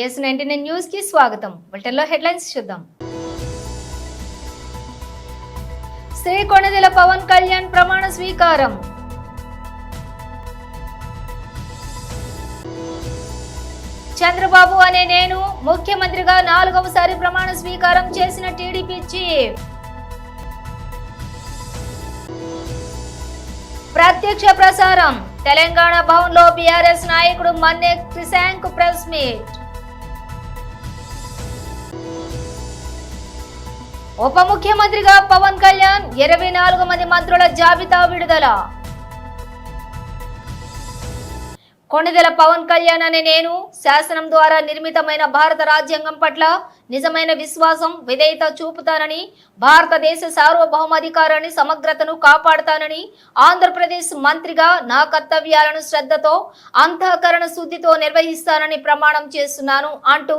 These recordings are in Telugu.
TS99 న్యూస్ కి స్వాగతం. బులెటిన్లో హెడ్లైన్స్ చూద్దాం. శ్రీ కొణిదెల పవన్ కళ్యాణ్ ప్రమాణ స్వీకారం. చంద్రబాబు అనే నేను ముఖ్యమంత్రిగా 4వసారి ప్రమాణ స్వీకారం చేసిన టీడీపీ చీఫ్. ప్రత్యక్ష ప్రసారం. తెలంగాణ భవన్ లో బీఆర్ఎస్ నాయకుడు మన్నే క్రిశాంక్ ప్రెస్ మీట్. ఉప ముఖ్యమంత్రిగా పవన్ కళ్యాణ్ 24 మంది మంత్రుల జాబితా విడుదల. కొణిదెల పవన్ కళ్యాణ్ అనే నేను శాసనం ద్వారా నిర్మితమైన భారత రాజ్యాంగం పట్ల నిజమైన విశ్వాసం, విధేయత చూపుతానని, భారతదేశ సార్వభౌమాధికారాన్ని, సమగ్రతను కాపాడుతానని, ఆంధ్రప్రదేశ్ మంత్రిగా నా కర్తవ్యాలను శ్రద్ధతో, అంతఃకరణ శుద్ధితో నిర్వహిస్తానని ప్రమాణం చేస్తున్నాను అంటూ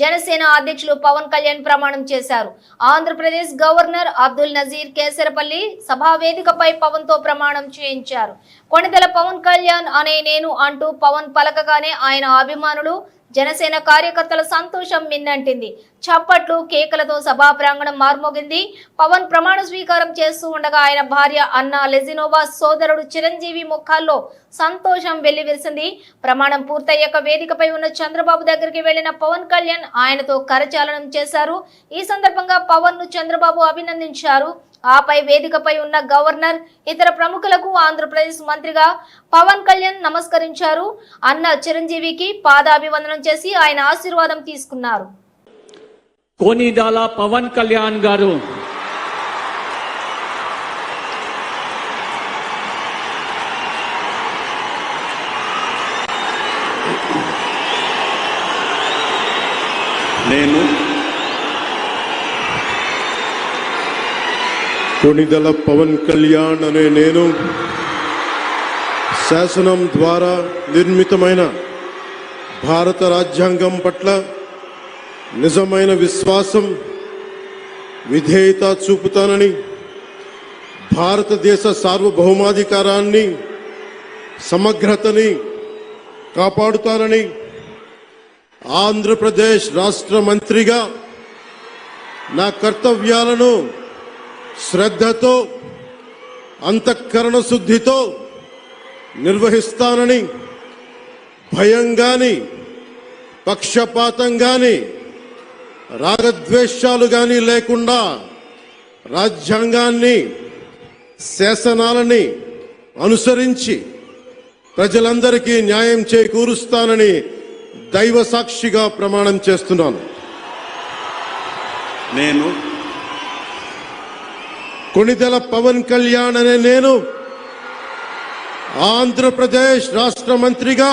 జనసేన అధ్యక్షులు పవన్ కళ్యాణ్ ప్రమాణం చేశారు. ఆంధ్రప్రదేశ్ గవర్నర్ అబ్దుల్ నజీర్ కేసరపల్లి సభావేదికపై పవన్ తో ప్రమాణం చేయించారు. కొణిదెల పవన్ కళ్యాణ్ అనే నేను అంటూ పవన్ పలకగానే ఆయన అభిమానులు, జనసేన కార్యకర్తల సంతోషం మిన్నంటింది. చప్పట్లు, కేకలతో సభా ప్రాంగణం మార్మోగింది. పవన్ ప్రమాణ స్వీకారం చేస్తూ ఉండగా ఆయన భార్య అన్నా లెజినోవా, సోదరుడు చిరంజీవి ముఖాల్లో సంతోషం వెల్లివిరిసింది. ప్రమాణం పూర్తయ్యాక వేదికపై ఉన్న చంద్రబాబు దగ్గరికి వెళ్లిన పవన్ కళ్యాణ్ ఆయనతో కరచాలనం చేశారు. ఈ సందర్భంగా పవన్ ను చంద్రబాబు అభినందించారు. ఆపై వేదికపై ఉన్న గవర్నర్, ఇతర ప్రముఖులకు ఆంధ్రప్రదేశ్ మంత్రిగా పవన్ కళ్యాణ్ నమస్కరించారు. అన్న చిరంజీవికి పాదాభివందనం చేసి ఆయన ఆశీర్వాదం తీసుకున్నారు. కొణిదెల పవన్ కళ్యాణ్ గారు నేను కొణిదెల పవన్ కళ్యాణ్ అనే నేను శాసనం ద్వారా నిర్మితమైన భారత రాజ్యాంగం పట్ల నిజమైన విశ్వాసం, విధేయత చూపుతానని, భారతదేశ సార్వభౌమాధికారాన్ని, సమగ్రతని కాపాడుతానని, ఆంధ్రప్రదేశ్ రాష్ట్ర మంత్రిగా నా కర్తవ్యాలను శ్రద్ధతో, అంతఃకరణ శుద్ధితో నిర్వహిస్తానని, భయం గాని, పక్షపాతం గాని, రాగద్వేషాలు గాని లేకుండా రాజ్యాంగాన్ని, శాసనాలని అనుసరించి ప్రజలందరికీ న్యాయం చేకూరుస్తానని దైవ సాక్షిగా ప్రమాణం చేస్తున్నాను. నేను కొణిదెల పవన్ కళ్యాణ్ అనే నేను ఆంధ్రప్రదేశ్ రాష్ట్ర మంత్రిగా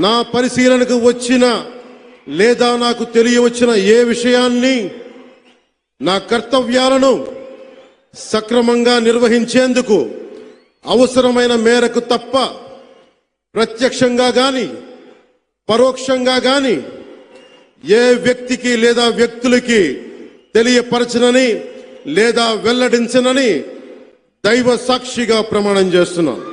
నా పరిశీలనకు వచ్చిన లేదా నాకు తెలియవచ్చిన ఏ విషయాన్ని, నా కర్తవ్యాలను సక్రమంగా నిర్వహించేందుకు అవసరమైన మేరకు తప్ప ప్రత్యక్షంగా గాని పరోక్షంగా గాని ఏ వ్యక్తికి లేదా వ్యక్తులకి తెలియపరచనని లేదా వెల్లడించనని దైవ సాక్షిగా ప్రమాణం చేస్తున్నాను.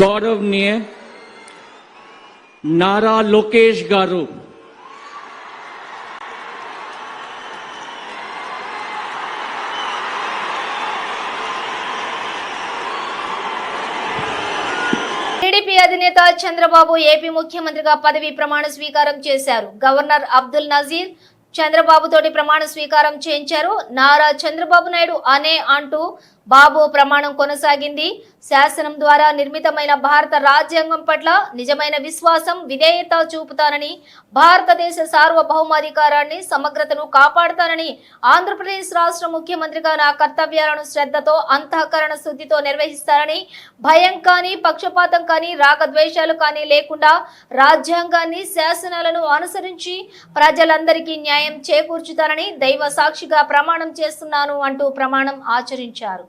गौरवनीय नारा लोकेश गारू, టీడీపీ అధినేత చంద్రబాబు ఏపీ ముఖ్యమంత్రిగా పదవి ప్రమాణ స్వీకారం చేశారు. గవర్నర్ అబ్దుల్ నజీర్ చంద్రబాబు తోటి ప్రమాణ స్వీకారం చేయించారు. నారా చంద్రబాబు నాయుడు అనే అంటూ బాబు ప్రమాణం కొనసాగింది. శాసనం ద్వారా నిర్మితమైన భారత రాజ్యాంగం పట్ల నిజమైన విశ్వాసం, విధేయత చూపుతానని, భారతదేశ సార్వభౌమాధికారాన్ని, సమగ్రతను కాపాడుతానని, ఆంధ్రప్రదేశ్ రాష్ట్ర ముఖ్యమంత్రిగా నా కర్తవ్యాలను శ్రద్ధతో, అంతఃకరణ శుద్ధితో నిర్వహిస్తానని, భయం కానీ, పక్షపాతం కానీ, రాగద్వేషాలు కానీ లేకుండా రాజ్యాంగాన్ని, శాసనాలను అనుసరించి ప్రజలందరికీ న్యాయం చేకూర్చుతానని దైవ సాక్షిగా ప్రమాణం చేస్తున్నాను అంటూ ప్రమాణం ఆచరించారు.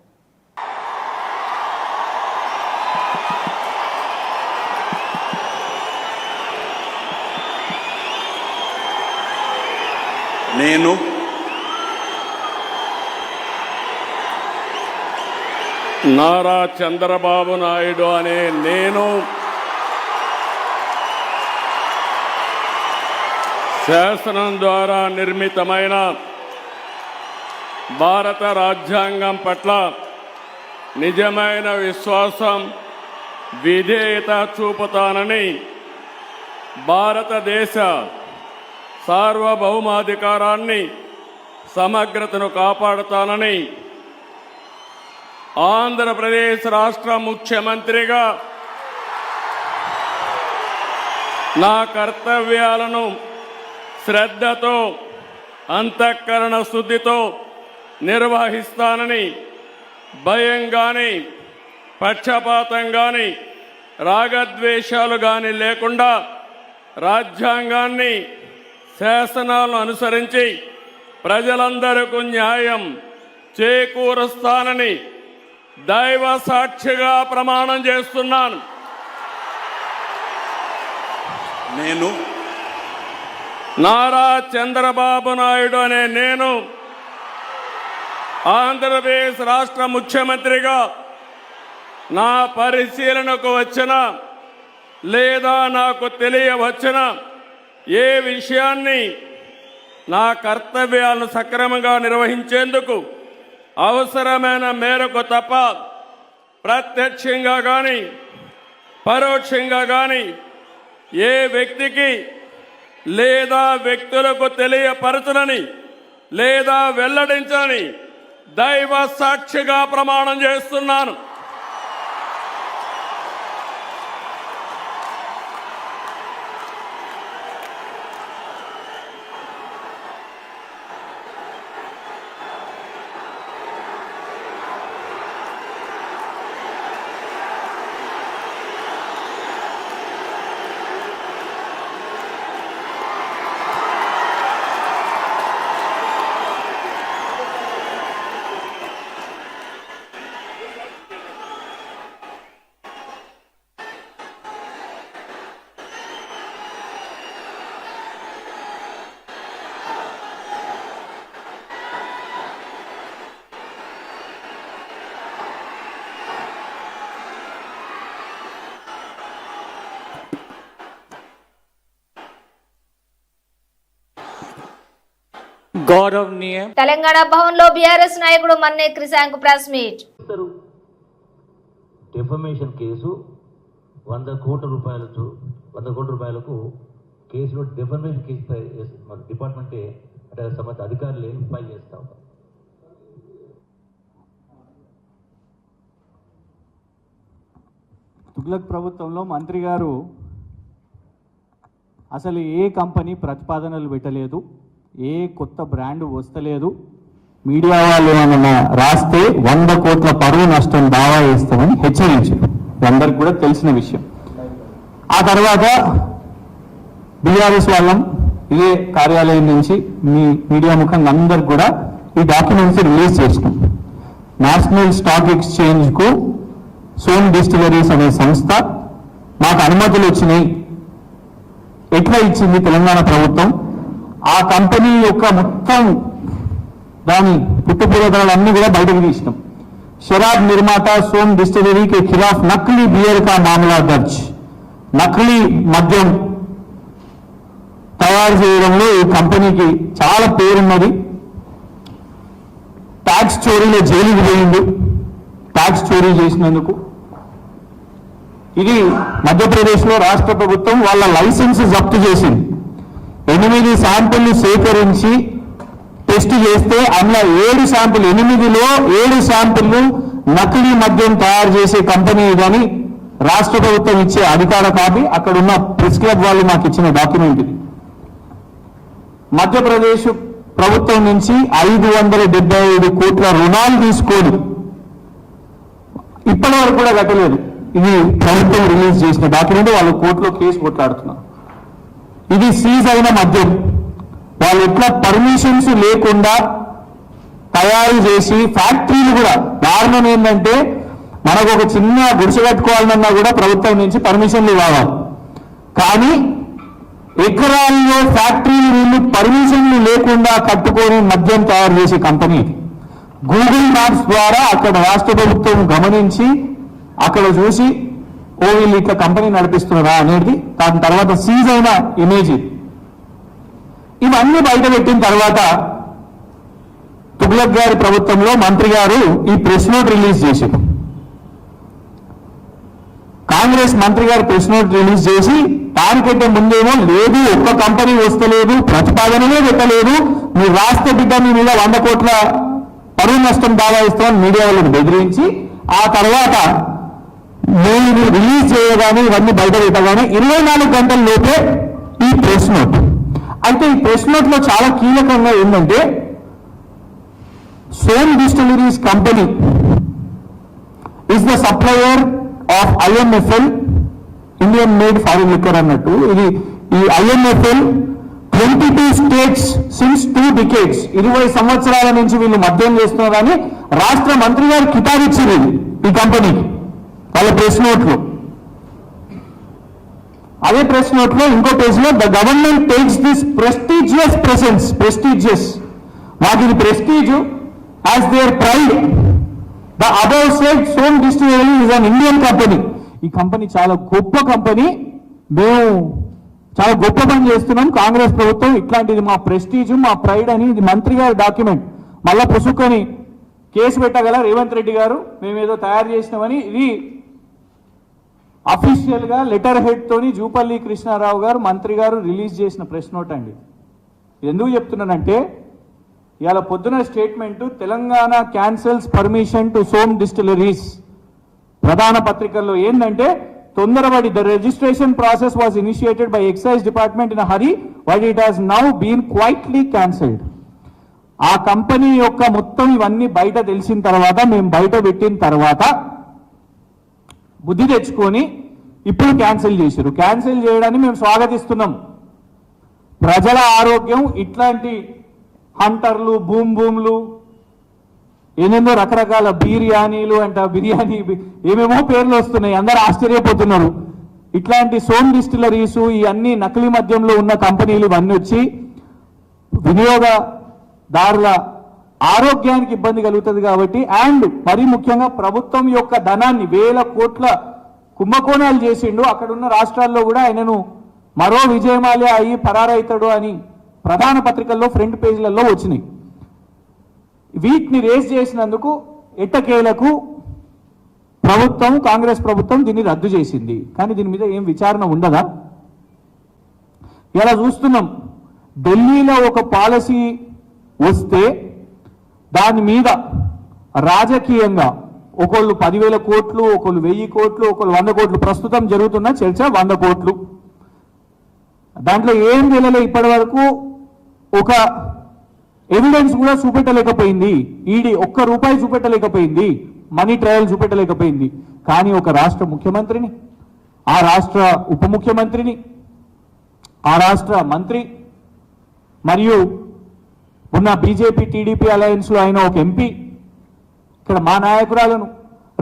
నేను నారా చంద్రబాబు నాయుడు అనే నేను శాసనం ద్వారా నిర్మితమైన భారత రాజ్యాంగం పట్ల నిజమైన విశ్వాసం, విధేయత చూపుతానని, భారతదేశ సార్వభౌమాధికారాన్ని, సమగ్రతను కాపాడుతానని, ఆంధ్రప్రదేశ్ రాష్ట్ర ముఖ్యమంత్రిగా నా కర్తవ్యాలను శ్రద్ధతో, అంతఃకరణ శుద్ధితో నిర్వహిస్తానని, భయం కానీ, పక్షపాతం కానీ, రాగద్వేషాలు కానీ లేకుండా రాజ్యాంగాన్ని, శాసనాలను అనుసరించి ప్రజలందరికీ న్యాయం చేకూరుస్తానని దైవ సాక్షిగా ప్రమాణం చేస్తున్నాను. నేను నారా చంద్రబాబు నాయుడు అనే నేను ఆంధ్రప్రదేశ్ రాష్ట్ర ముఖ్యమంత్రిగా నా పరిశీలనకు వచ్చిన లేదా నాకు తెలియవచ్చిన ఏ విషయాన్ని నా కర్తవ్యాలను సక్రమంగా నిర్వహించేందుకు అవసరమైన మేరకు తప్ప ప్రత్యక్షంగా కానీ పరోక్షంగా కానీ ఏ వ్యక్తికి లేదా వ్యక్తులకు తెలియపరచనని లేదా వెల్లడించని దైవ సాక్షిగా ప్రమాణం చేస్తున్నాను. गौरवनीय తెలంగాణ భవన్ లో బీఆర్ఎస్ నాయకుడు Manne Krishank press meet. Defamation case 100 కోట్ల రూపాయలకు కేసులో డెఫమేషన్ కేసు మన డిపార్ట్మెంటే అంటే సంబంధిత అధికారులు ఫైల్ చేస్తా ఉన్నారు. తుగ్లక్ ప్రభుత్వంలో మంత్రి గారు అసలు ఏ కంపెనీ ప్రతిపాదనలు పెట్టలేదు, ఏ కొత్త బ్రాండ్ వస్తలేదు, మీడియా వాళ్ళు ఏమన్నా రాస్తే 100 కోట్ల పరువు నష్టం దావా వేస్తామని హెచ్చరించారు. అందరికి కూడా తెలిసిన విషయం. ఆ తర్వాత బీఆర్ఎస్ వాళ్ళం ఇదే కార్యాలయం నుంచి మీ మీడియా ముఖంగా అందరికి కూడా ఈ డాక్యుమెంట్స్ రిలీజ్ చేసినాం. నేషనల్ స్టాక్ ఎక్స్చేంజ్కు సోమ్ డిస్టిలరీస్ అనే సంస్థ మాకు అనుమతులు వచ్చినాయి. ఎట్లా ఇచ్చింది తెలంగాణ ప్రభుత్వం? ఆ కంపెనీ యొక్క మొత్తం దాని పుట్టుపూర్వకాలన్నీ కూడా బయటకు తీసినాం. शराब निर्माता सोम डिस्टिलरी के खिलाफ नकली बियर का मामला दर्ज. नकली मद्यम తయారు చేయడంలో ఈ కంపెనీకి చాలా పేరున్నది. ట్యాక్స్ చోరీలో జైలుకి పోయింది ట్యాక్స్ చోరీ చేసినందుకు. ఇది మధ్యప్రదేశ్లో రాష్ట్ర ప్రభుత్వం వాళ్ళ లైసెన్స్ జప్తు చేసింది. 8 శాంపుల్ని సేకరించి టెస్ట్ చేస్తే అందులో 7 శాంపుల్ 8లో 7 శాంపుల్లు నకిలీ మద్యం తయారు చేసే కంపెనీ ఇదని రాష్ట్ర ప్రభుత్వం ఇచ్చే అధికార కాపీ, అక్కడ ఉన్న ప్రెస్ క్లబ్ వాళ్ళు మాకు ఇచ్చిన డాక్యుమెంట్ ఇది. మధ్యప్రదేశ్ ప్రభుత్వం నుంచి 575 కోట్ల రుణాలు తీసుకొని ఇప్పటి వరకు కూడా కట్టలేదు. ఇది ప్రభుత్వం రిలీజ్ చేసిన డాక్యుమెంట్. వాళ్ళు కోర్టులో కేసు కొట్లాడుతున్నారు. ఇది సీజ్ అయిన మద్యం వాళ్ళు ఎట్లా పర్మిషన్స్ లేకుండా తయారు చేసి ఫ్యాక్టరీలు కూడా దారుణం ఏంటంటే మనకు ఒక చిన్న గుడిసె కట్టుకోవాలన్నా కూడా ప్రభుత్వం నుంచి పర్మిషన్లు కావాలి. కానీ ఎకరాల్లో ఫ్యాక్టరీలు వీళ్ళు పర్మిషన్లు లేకుండా కట్టుకొని మద్యం తయారు చేసే కంపెనీ ఇది. గూగుల్ మ్యాప్స్ ద్వారా అక్కడ రాష్ట్ర ప్రభుత్వం గమనించి అక్కడ చూసి వీళ్ళు ఇట్లా కంపెనీ నడిపిస్తున్నారా అనేది దాని తర్వాత సీజ్ అయిన ఇమేజ్ ఇది. ఇవన్నీ బయట పెట్టిన తర్వాత తుగ్లక్ గారి ప్రభుత్వంలో మంత్రి గారు ఈ ప్రెస్ నోట్ రిలీజ్ చేశారు. కాంగ్రెస్ మంత్రి గారు ప్రెస్ నోట్ రిలీజ్ చేసి దానికంటే ముందేమో లేదు, ఒక్క కంపెనీ వస్తలేదు, ప్రతిపాదననే పెట్టలేదు, మీరు రాష్ట్ర బిడ్డ మీ మీద 100 కోట్ల పరువు నష్టం దావా ఇస్తామని మీడియా వాళ్ళని బెదిరించి ఆ తర్వాత మీరు రిలీజ్ చేయగానే ఇవన్నీ బయట పెట్టగానే 24 గంటల లోపే ఈ ప్రెస్ నోట్. అయితే ఈ ప్రెస్ నోట్ లో చాలా కీలకంగా ఏంటంటే Som distilleries company is the supplier of IMFL, Indian made foreign liquor అన్నట్టు. ఇది ఈ IMFL 22 స్టేట్స్ సిన్స్ 2 డికేడ్స్ 20 సంవత్సరాల నుంచి వీళ్ళు మద్యం చేస్తున్నారని రాష్ట్ర మంత్రి గారు కితాబిచ్చింది ఈ కంపెనీకి వాళ్ళ ప్రెస్ నోట్లో. అదే ప్రెస్ నోట్ లో ఇంకో పేజ్ లో the government takes this prestigious presence, prestigious మాకు ఇది prestige as their pride. The above said Som distillery is an Indian company. ఈ కంపెనీ చాలా గొప్ప కంపెనీ, మేము చాలా గొప్ప పని చేస్తున్నాం కాంగ్రెస్ ప్రభుత్వం, ఇట్లాంటిది మా ప్రెస్టీజ్ మా ప్రైడ్ అని ఇది మంత్రి గారి డాక్యుమెంట్. మళ్ళా పుసుకొని కేసు పెట్టగల రేవంత్ రెడ్డి గారు మేమేదో తయారు చేసినామని. ఇది అఫీషియల్ గా లెటర్ హెడ్ తోని జూపల్లి కృష్ణారావు గారు మంత్రి గారు రిలీజ్ చేసిన ప్రెస్ నోట్ అండి. ఎందుకు చెప్తున్నానంటే ఇవాళ పొద్దున statement Telangana cancels permission to Som distilleries ప్రధాన పత్రికల్లో ఏంటంటే తొందరపడి the registration process was initiated by excise department in hurry but it has now been quietly cancelled. ఆ కంపెనీ యొక్క మొత్తం ఇవన్నీ బయట తెలిసిన తర్వాత మేము బయట పెట్టిన తర్వాత బుద్ధి తెచ్చుకొని ఇప్పుడు క్యాన్సిల్ చేశారు. క్యాన్సిల్ చేయడాన్ని మేము స్వాగతిస్తున్నాం. ప్రజల ఆరోగ్యం ఇట్లాంటి హంటర్లు భూములు ఏమేమో రకరకాల బిర్యానీలు అంట, బిర్యానీ ఏమేమో పేర్లు వస్తున్నాయి, అందరూ ఆశ్చర్యపోతున్నారు. ఇట్లాంటి సోమ్ డిస్టిలరీస్ ఈ అన్ని నకిలీ మద్యంలో ఉన్న కంపెనీలు ఇవన్నీ వచ్చి వినియోగదారుల ఆరోగ్యానికి ఇబ్బంది కలుగుతుంది కాబట్టి, అండ్ మరీ ముఖ్యంగా ప్రభుత్వం యొక్క ధనాన్ని 1000 కోట్ల కుంభకోణాలు చేసిండు. అక్కడున్న రాష్ట్రాల్లో కూడా ఆయనను మరో విజయమాల్య అయ్యి పరారైతాడు అని ప్రధాన పత్రికల్లో ఫ్రంట్ పేజీలలో వచ్చినాయి. వీటిని రేస్ చేసినందుకు ఎట్టకేలకు ప్రభుత్వం కాంగ్రెస్ ప్రభుత్వం దీన్ని రద్దు చేసింది. కానీ దీని మీద ఏం విచారణ ఉండదా? ఇలా చూస్తున్నాం, ఢిల్లీలో ఒక పాలసీ వస్తే దాని మీద రాజకీయంగా ఒకళ్ళు 10,000 కోట్లు, ఒకళ్ళు 1000 కోట్లు, ఒకళ్ళు 100 కోట్లు, ప్రస్తుతం జరుగుతున్న చర్చ 100 కోట్లు. దాంట్లో ఏం తెలియలే ఇప్పటి వరకు, ఒక ఎవిడెన్స్ కూడా చూపెట్టలేకపోయింది. ఈడీ ₹1 చూపెట్టలేకపోయింది, మనీ ట్రయల్ చూపెట్టలేకపోయింది. కానీ ఒక రాష్ట్ర ముఖ్యమంత్రిని, ఆ రాష్ట్ర ఉప ముఖ్యమంత్రిని, ఆ రాష్ట్ర మంత్రి మరియు ఉన్న బీజేపీ టీడీపీ అలయన్స్ లో అయిన ఒక ఎంపీ, ఇక్కడ మా నాయకురాలను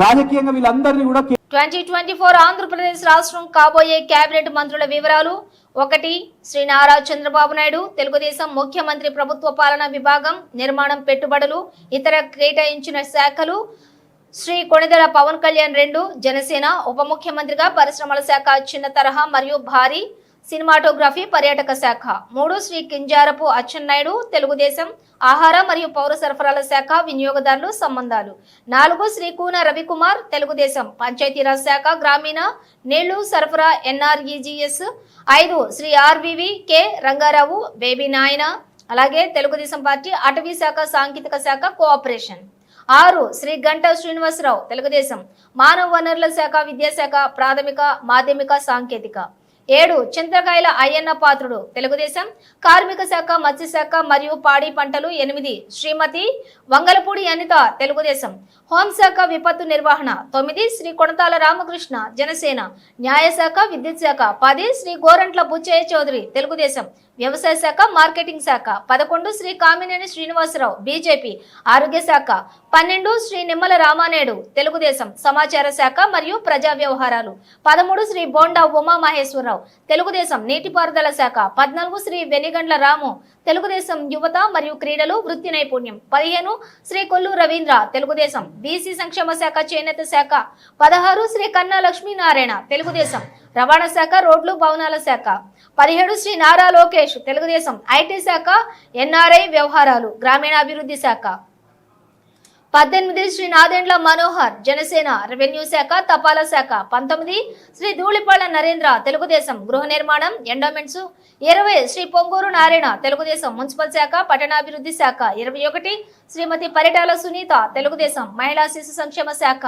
రాజకీయంగా వీళ్ళందరినీ కూడా 2024 ఆంధ్రప్రదేశ్ రాష్ట్రం కాబోయే కేబినెట్ మంత్రుల వివరాలు. 1 శ్రీ నారా చంద్రబాబు నాయుడు, తెలుగుదేశం ముఖ్యమంత్రి ప్రభుత్వ పాలనా విభాగం, నిర్మాణం, పెట్టుబడులు, ఇతర కేటాయించిన శాఖలు శ్రీ కొణిదెల పవన్ కళ్యాణ్. 2 జనసేన ఉప ముఖ్యమంత్రిగా పరిశ్రమల శాఖ, చిన్న తరహా మరియు భారీ సినిమాటోగ్రఫీ పర్యాటక శాఖ. 3 శ్రీ కింజారపు అచ్చెన్నాయుడు తెలుగుదేశం ఆహార మరియు పౌర సరఫరాల శాఖ వినియోగదారులు సంబంధాలు. 4 శ్రీ కూన రవికుమార్ తెలుగుదేశం పంచాయతీరాజ్ శాఖ గ్రామీణ నీళ్లు సరఫరా NREGS. 5 Shri RVV K Rangarao Baby Nayana అలాగే తెలుగుదేశం పార్టీ అటవీ శాఖ సాంకేతిక శాఖ కోఆపరేషన్. 6 శ్రీ గంటా శ్రీనివాసరావు తెలుగుదేశం మానవ వనరుల శాఖ విద్యాశాఖ ప్రాథమిక మాధ్యమిక సాంకేతిక. 7 చింతకాయల అయ్యన్న పాత్రుడు తెలుగుదేశం కార్మిక శాఖ మత్స్యశాఖ మరియు పాడి పంటలు. 8 శ్రీమతి వంగలపూడి అనిత తెలుగుదేశం హోంశాఖ విపత్తు నిర్వహణ. 9 శ్రీ కొణతాల రామకృష్ణ జనసేన న్యాయశాఖ విద్యుత్ శాఖ. 10 శ్రీ గోరంట్ల బుచ్చయ్య చౌదరి తెలుగుదేశం వ్యవసాయ శాఖ మార్కెటింగ్ శాఖ. 11 శ్రీ కామినేని శ్రీనివాసరావు బీజేపీ ఆరోగ్య శాఖ. 12 శ్రీ నిమ్మల రామానేడు తెలుగుదేశం సమాచార శాఖ మరియు ప్రజా వ్యవహారాలు. 13 శ్రీ బోండా ఉమా మహేశ్వరరావు తెలుగుదేశం నీటిపారుదల శాఖ. 14 శ్రీ వెనిగండ్ల రాము తెలుగుదేశం యువత మరియు క్రీడలు వృత్తి నైపుణ్యం. 15 శ్రీ కొల్లు రవీంద్ర తెలుగుదేశం బీసీ సంక్షేమ శాఖ చేనేత శాఖ. 16 శ్రీ కన్నా లక్ష్మీనారాయణ తెలుగుదేశం రవాణా శాఖ రోడ్లు భవనాల శాఖ. 17 శ్రీ నారా లోకేష్ తెలుగుదేశం ఐటీ శాఖ NRI వ్యవహారాలు గ్రామీణాభివృద్ధి శాఖ. 18 శ్రీ నాదెండ్ల మనోహర్ జనసేన రెవెన్యూ శాఖ తపాలా శాఖ. 19 శ్రీ ధూళిపాళ నరేంద్ర తెలుగుదేశం గృహ నిర్మాణం ఎండోమెంట్స్. 20 శ్రీ పొంగూరు నారాయణ తెలుగుదేశం మున్సిపల్ శాఖ పట్టణాభివృద్ధి శాఖ. 21 శ్రీమతి పరిటాల సునీత తెలుగుదేశం మహిళా శిశు సంక్షేమ శాఖ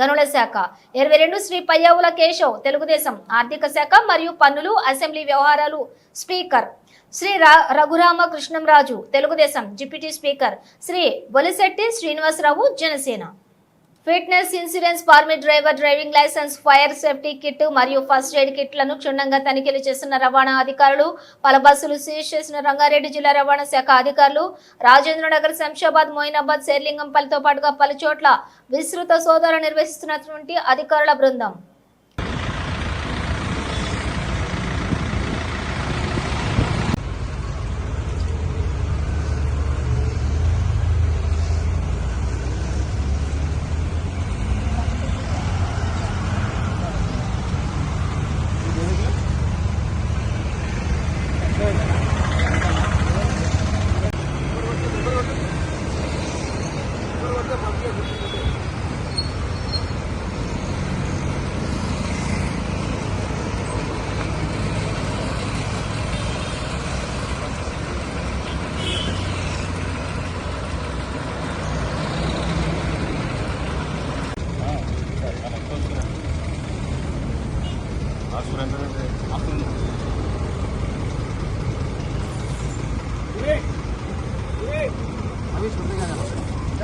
గనుల శాఖ. 22 శ్రీ పయ్యావుల కేశవ్ తెలుగుదేశం ఆర్థిక శాఖ మరియు పన్నులు అసెంబ్లీ వ్యవహారాలు speaker. Shri Raghurama Krishnamraju Telugu Desam deputy speaker. Shri Bolisetti Srinivasarao Janasena. Fitness insurance permit driver driving licence fire safety kit మరియు ఫస్ట్ ఎయిడ్ కిట్లను క్షుణ్ణంగా తనిఖీలు చేస్తున్న రవాణా అధికారులు. పలు బస్సులు సీజ్ చేసిన రంగారెడ్డి జిల్లా రవాణా శాఖ అధికారులు. రాజేంద్రనగర్ శంషాబాద్ మోయినాబాద్ శేర్లింగంపల్లితో పాటుగా పలు చోట్ల విస్తృత సోదాలు నిర్వహిస్తున్నటువంటి అధికారుల బృందం.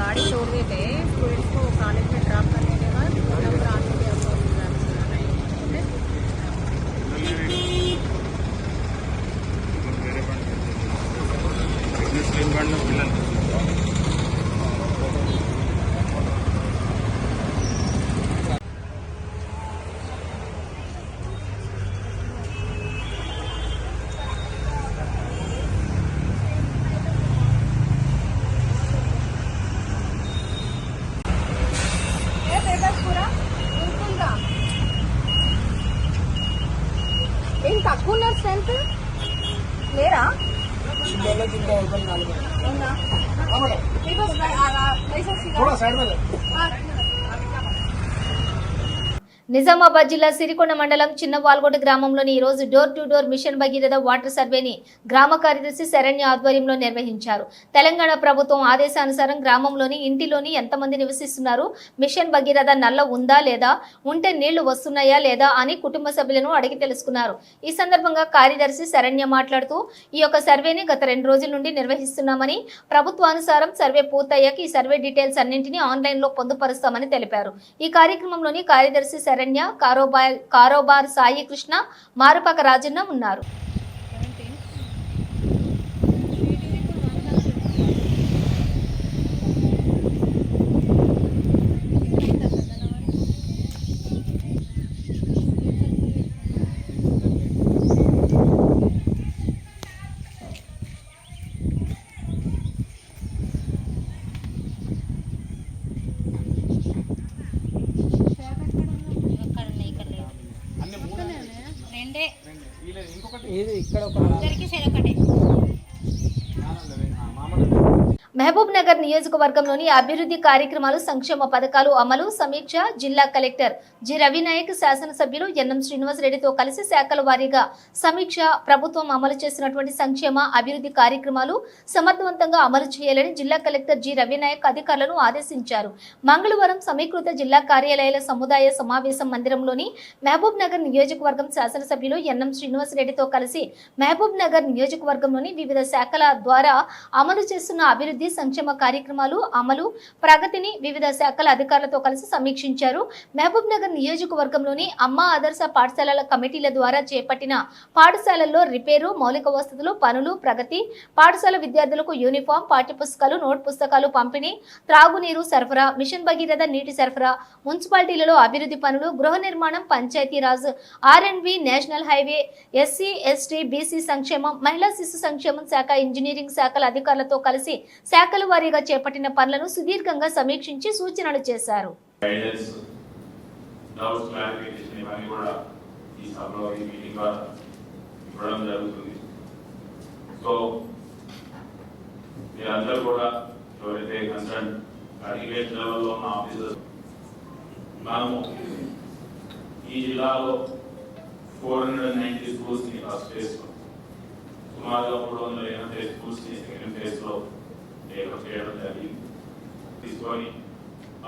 गाड़ी छोड़ देते स्टूडेंट्स को कॉलेज में ड्रॉप करने के बाद नंबर आने के తక్కువ ఉన్నారు స్ట్రెంత్ లేరా నిజామాబాద్ జిల్లా సిరికొండ మండలం చిన్న వాల్గొండ గ్రామంలోని ఈ రోజు door to door mission Bhagiratha water సర్వేని గ్రామ కార్యదర్శి శరణ్య ఆధ్వర్యంలో నిర్వహించారు. తెలంగాణ ప్రభుత్వం ఆదేశానుసారం గ్రామంలోని ఇంటిలోని ఎంతమంది నివసిస్తున్నారు, మిషన్ భగీరథ నల్ల ఉందా లేదా, ఉంటే నీళ్లు వస్తున్నాయా లేదా అని కుటుంబ సభ్యులను అడిగి తెలుసుకున్నారు. ఈ సందర్భంగా కార్యదర్శి శరణ్య మాట్లాడుతూ ఈ యొక్క సర్వేని గత 2 రోజుల నుండి నిర్వహిస్తున్నామని, ప్రభుత్వానుసారం సర్వే పూర్తయ్యాక ఈ సర్వే డీటెయిల్స్ అన్నింటినీ ఆన్లైన్ లో పొందుపరుస్తామని తెలిపారు. ఈ కార్యక్రమంలోని కార్యదర్శి శరణ్య, కారోబార్ సాయి కృష్ణ, మారుపాక రాజన్న ఉన్నారు. రెండే మహబూబ్ నగర్ నియోజకవర్గంలోని అభివృద్ధి కార్యక్రమాలు సంక్షేమ పథకాలు అమలు సమీక్ష జిల్లా కలెక్టర్ జి రవినాయక్ శాసనసభ్యులు ఎన్ఎం శ్రీనివాసరెడ్డితో కలిసి శాఖల వారీగా సమీక్ష ప్రభుత్వం అమలు చేసినటువంటి సంక్షేమ అభివృద్ధి కార్యక్రమాలు సమర్థవంతంగా అమలు చేయాలని జిల్లా కలెక్టర్ జి రవినాయక్ అధికారులను ఆదేశించారు. మంగళవారం సమీకృత జిల్లా కార్యాలయాల సముదాయ సమావేశం మందిరంలోని మహబూబ్ నగర్ నియోజకవర్గం శాసనసభ్యులు ఎన్ఎం శ్రీనివాసరెడ్డితో కలిసి మహబూబ్ నగర్ నియోజకవర్గంలోని వివిధ శాఖల ద్వారా అమలు చేస్తున్న అభివృద్ధి సంక్షేమ కార్యక్రమాలు అమలు ప్రగతిని వివిధ శాఖల అధికారులతో కలిసి సమీక్షించారు. మహబూబ్ నగర్ నియోజకవర్గంలోని అమ్మ ఆదర్శ పాఠశాలల కమిటీల ద్వారా చేపట్టిన పాఠశాలల్లో రిపేరు మౌలిక వసతులు పనులు ప్రగతి పాఠశాల విద్యార్థులకు యూనిఫామ్ పాఠ్యపుస్తకాలు నోట్ పుస్తకాలు పంపిణీ త్రాగునీరు సరఫరా మిషన్ భగీరథ నీటి సరఫరా మున్సిపాలిటీలలో అభివృద్ధి పనులు గృహ నిర్మాణం Panchayati Raj R&B national highway SC ST BC సంక్షేమం మహిళా శిశు సంక్షేమం శాఖ ఇంజనీరింగ్ శాఖల అధికారులతో కలిసి శాఖల వారీగా చేపట్టిన పనులను సుదీర్ఘంగా సమీక్షించి సూచనలు చేశారు. ఈ జిల్లాలో 490 స్కూల్స్ ని ఫస్ట్ ఫేజ్ లో సుమారుగా 380 స్కూల్స్ ని సెకండ్ ఫేజ్ లో డెవలప్ చేయడం జరిగింది. తీసుకొని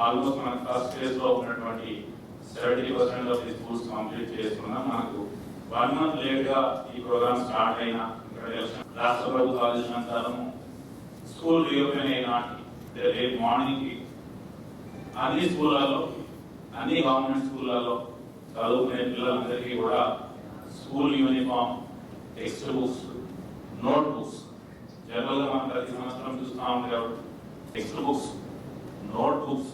ఆల్మోస్ట్ మనకు ఫస్ట్ ఫేజ్ లో ఉన్నటువంటి 70% ఆఫ్ ది స్కూల్స్ కంప్లీట్ చేసుకున్నాం. మనకు 1 month లేట్ గా ఈ ప్రోగ్రామ్ స్టార్ట్ అయినా రాష్ట్ర ప్రభుత్వ ఆదేశానుసారం స్కూల్ రీఓపెన్ అయిన రేపు మార్నింగ్ అన్ని స్కూళ్ళలో అన్ని గవర్నమెంట్ స్కూళ్ళలో చదువుకునే పిల్లలందరికీ కూడా school uniform text books note books general గా మనం ప్రతి సంవత్సరం చూస్తూ ఉంది కాబట్టి text books note books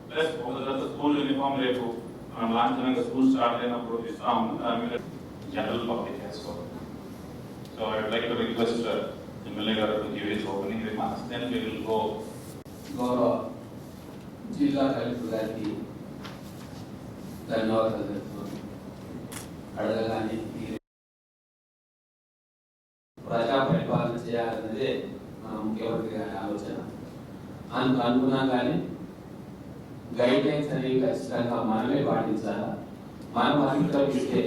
plus ఒక తర్వాత స్కూల్ యూనిఫామ్ రేపు మనం లాంఛనంగా స్కూల్ స్టార్ట్ అయినప్పుడు ఇస్తా ఉన్నాం. దాని మీద జనరల్ పబ్లిక్ చేసుకోవాలి. So I would like to request MLA గారు to give his opening remarks then we will go. గౌరవ జిల్లా కలెక్టర్ గారికి ధన్యవాదాలు తెలుపుతున్నాను. అడగగానే ప్రజా పరిపాలన చేయాలన్నదే మన ముఖ్యమంత్రి గారి ఆలోచన. అనుకున్నాగానే గైడ్ లైన్స్ అనేవి ఖచ్చితంగా మనమే పాటించాలా. మనం అతిక్రమిస్తే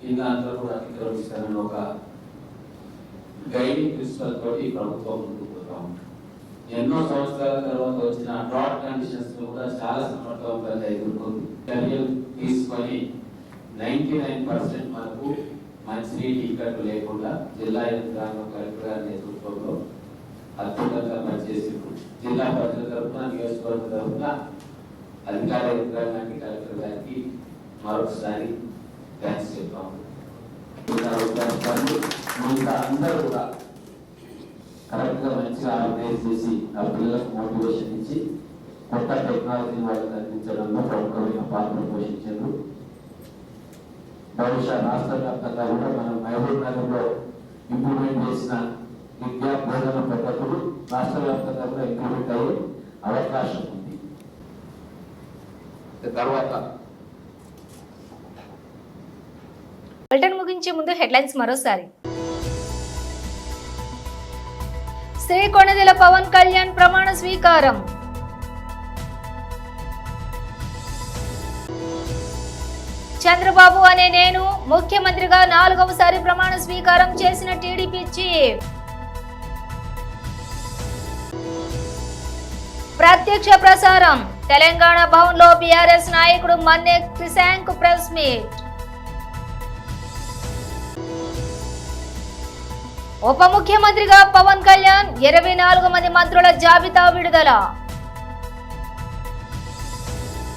కింద అందరూ కూడా అతిక్రమిస్తారని ఒక గైడింగ్ ప్రిన్సిపల్ తోటి ప్రభుత్వం ముందుకు పోతా ఉంది. ఎన్నో సంవత్సరాల తర్వాత వచ్చిన డ్రాట్ కండిషన్స్ కూడా చాలా సమర్థవంతంగా ఎదుర్కొంది. చర్యలు తీసుకొని 99% మనకు మంచినీటి ఇక్కట్లు లేకుండా జిల్లా యంత్రాంగం కలెక్టర్ గారి నేతృత్వంలో అద్భుతంగా పనిచేసింది. జిల్లా ప్రజల తరఫున నియోజకవర్గ తరఫున అధికార యంత్రాంగానికి కలెక్టర్ గారికి మరొకసారి థ్యాంక్స్ చెప్తాము. అందరూ కూడా కరెక్ట్ గా మంచిగా ఆర్గనైజ్ చేసి ఆ పిల్లలకు మోటివేషన్ ఇచ్చి కొత్త టెక్నాలజీని వాళ్ళకి అందించడంలో ప్రముఖమైన పాత్ర పోషించారు. బహుశా రాష్ట్ర వ్యాప్తంగా కూడా మనం మహబూబ్ నగర్ లో ఇంప్లిమెంట్ చేసిన విద్యా బోధన పద్ధతులు రాష్ట్ర వ్యాప్తంగా కూడా ఇంప్లిమెంట్ అయ్యే అవకాశం ఉంది. తర్వాత బులెటిన్ ముగించే ముందు హెడ్లైన్స్ మరోసారి. శ్రీ కొణిదెల పవన్ కళ్యాణ్ ప్రమాణ స్వీకారం. చంద్రబాబు అనే నేను ముఖ్యమంత్రిగా 4వసారి ప్రమాణ స్వీకారం చేసిన టీడీపీ చీఫ్. ప్రత్యక్ష ప్రసారం తెలంగాణ భవన్ లో బీఆర్ఎస్ నాయకుడు మన్నే క్రిశాంక్ ప్రెస్ మీట్. ఉప ముఖ్యమంత్రిగా పవన్ కళ్యాణ్ 24 మంది మంత్రుల జాబితా విడుదల.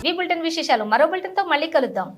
ఈ బులెటిన్ విశేషాలు మరో బులెటిన్ తో మళ్ళీ కలుద్దాం.